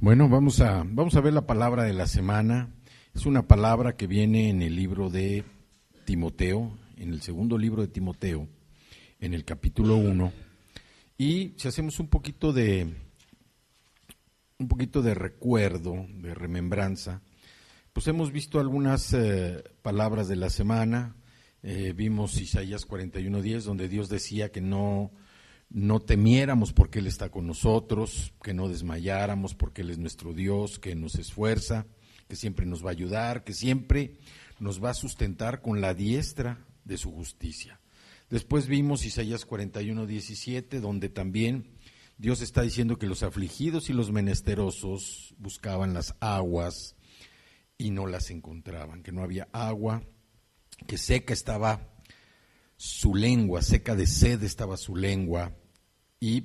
Bueno, vamos a ver la palabra de la semana. Es una palabra que viene en el libro de Timoteo, en el segundo libro de Timoteo, en el capítulo 1. Y si hacemos un poquito de recuerdo, de remembranza, pues hemos visto algunas palabras de la semana. Vimos Isaías 41:10, donde Dios decía que no temiéramos porque Él está con nosotros, que no desmayáramos porque Él es nuestro Dios, que nos esfuerza, que siempre nos va a ayudar, que siempre nos va a sustentar con la diestra de su justicia. Después vimos Isaías 41:17, donde también Dios está diciendo que los afligidos y los menesterosos buscaban las aguas y no las encontraban, que no había agua, que seca estaba su lengua, seca de sed estaba su lengua,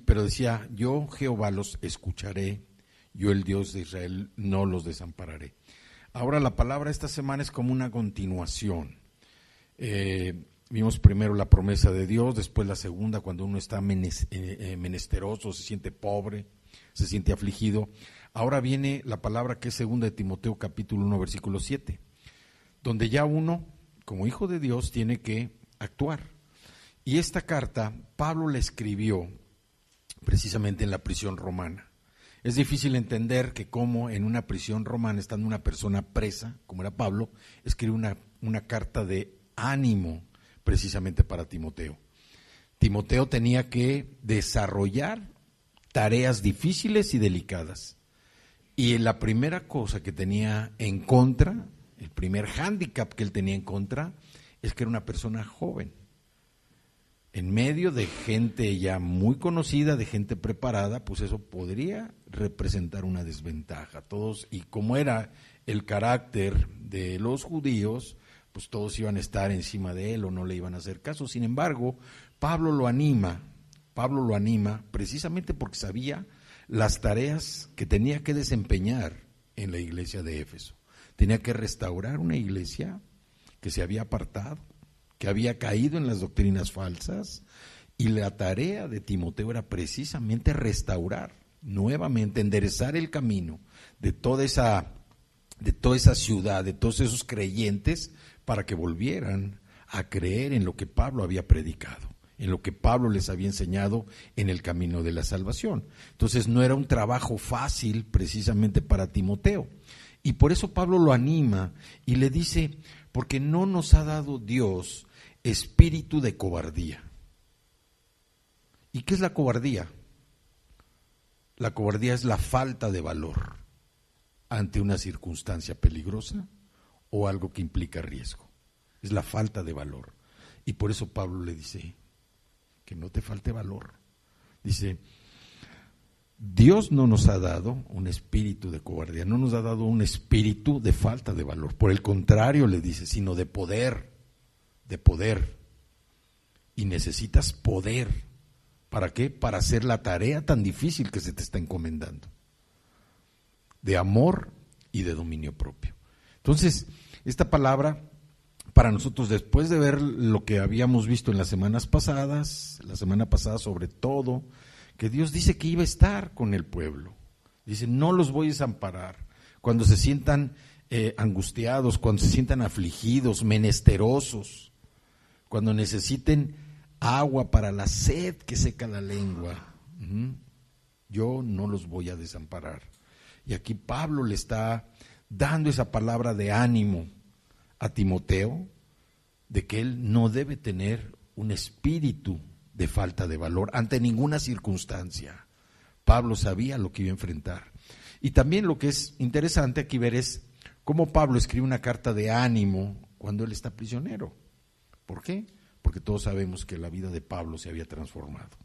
pero decía, yo Jehová los escucharé, yo el Dios de Israel no los desampararé. Ahora la palabra esta semana es como una continuación. Vimos primero la promesa de Dios, después la segunda, cuando uno está menesteroso, se siente pobre, se siente afligido. Ahora viene la palabra que es segunda de Timoteo capítulo 1 versículo 7, donde ya uno, como hijo de Dios, tiene que actuar. Y esta carta Pablo la escribió precisamente en la prisión romana. Es difícil entender que como en una prisión romana, estando una persona presa, como era Pablo, escribe una carta de ánimo precisamente para Timoteo. Timoteo tenía que desarrollar tareas difíciles y delicadas. Y la primera cosa que tenía en contra, el primer hándicap que él tenía en contra, es que era una persona joven, en medio de gente ya muy conocida, de gente preparada, pues eso podría representar una desventaja. Todos, y como era el carácter de los judíos, pues todos iban a estar encima de él o no le iban a hacer caso. Sin embargo, Pablo lo anima precisamente porque sabía las tareas que tenía que desempeñar en la iglesia de Éfeso. Tenía que restaurar una iglesia que se había apartado, que había caído en las doctrinas falsas, y la tarea de Timoteo era precisamente restaurar, nuevamente enderezar el camino de toda esa ciudad, de todos esos creyentes, para que volvieran a creer en lo que Pablo había predicado, en lo que Pablo les había enseñado en el camino de la salvación. Entonces no era un trabajo fácil precisamente para Timoteo. Y por eso Pablo lo anima y le dice, porque no nos ha dado Dios espíritu de cobardía. ¿Y qué es la cobardía? La cobardía es la falta de valor ante una circunstancia peligrosa o algo que implica riesgo. Es la falta de valor. Y por eso Pablo le dice que no te falte valor. Dice, Dios no nos ha dado un espíritu de cobardía, no nos ha dado un espíritu de falta de valor. Por el contrario, le dice, sino de poder. Y necesitas poder. ¿Para qué? Para hacer la tarea tan difícil que se te está encomendando. De amor y de dominio propio. Entonces, esta palabra, para nosotros, después de ver lo que habíamos visto en las semanas pasadas, la semana pasada sobre todo, que Dios dice que iba a estar con el pueblo. Dice, no los voy a desamparar. Cuando se sientan angustiados, cuando se sientan afligidos, menesterosos, cuando necesiten agua para la sed que seca la lengua, yo no los voy a desamparar. Y aquí Pablo le está dando esa palabra de ánimo a Timoteo, de que él no debe tener un espíritu de falta de valor ante ninguna circunstancia. Pablo sabía lo que iba a enfrentar. Y también lo que es interesante aquí ver es cómo Pablo escribe una carta de ánimo cuando él está prisionero. ¿Por qué? Porque todos sabemos que la vida de Pablo se había transformado.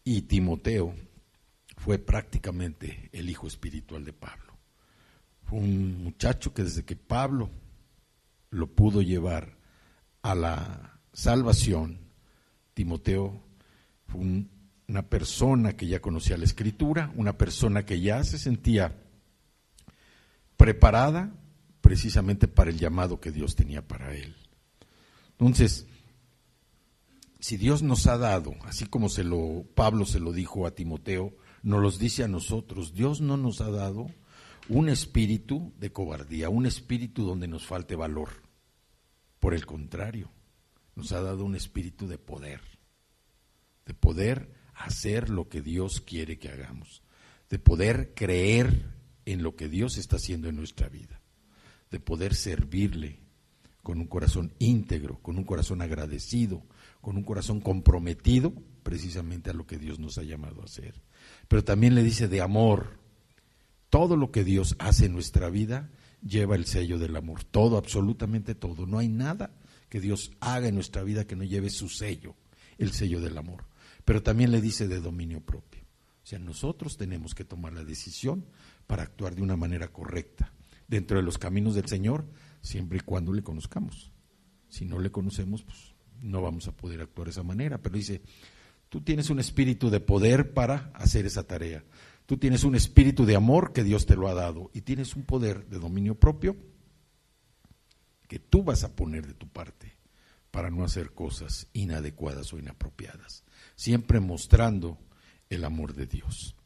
Y Timoteo fue prácticamente el hijo espiritual de Pablo. Fue un muchacho que desde que Pablo lo pudo llevar a la salvación, Timoteo fue una persona que ya conocía la Escritura, una persona que ya se sentía preparada precisamente para el llamado que Dios tenía para él. Entonces, si Dios nos ha dado, así como Pablo se lo dijo a Timoteo, nos los dice a nosotros. Dios no nos ha dado un espíritu de cobardía, un espíritu donde nos falte valor. Por el contrario, nos ha dado un espíritu de poder hacer lo que Dios quiere que hagamos, de poder creer en lo que Dios está haciendo en nuestra vida, de poder servirle con un corazón íntegro, con un corazón agradecido, con un corazón comprometido precisamente a lo que Dios nos ha llamado a hacer. Pero también le dice de amor. Todo lo que Dios hace en nuestra vida lleva el sello del amor, todo, absolutamente todo. No hay nada que Dios haga en nuestra vida que no lleve su sello, el sello del amor. Pero también le dice de dominio propio. O sea, nosotros tenemos que tomar la decisión para actuar de una manera correcta, dentro de los caminos del Señor, siempre y cuando le conozcamos. Si no le conocemos, pues no vamos a poder actuar de esa manera. Pero dice, tú tienes un espíritu de poder para hacer esa tarea. Tú tienes un espíritu de amor que Dios te lo ha dado y tienes un poder de dominio propio que tú vas a poner de tu parte para no hacer cosas inadecuadas o inapropiadas, siempre mostrando el amor de Dios.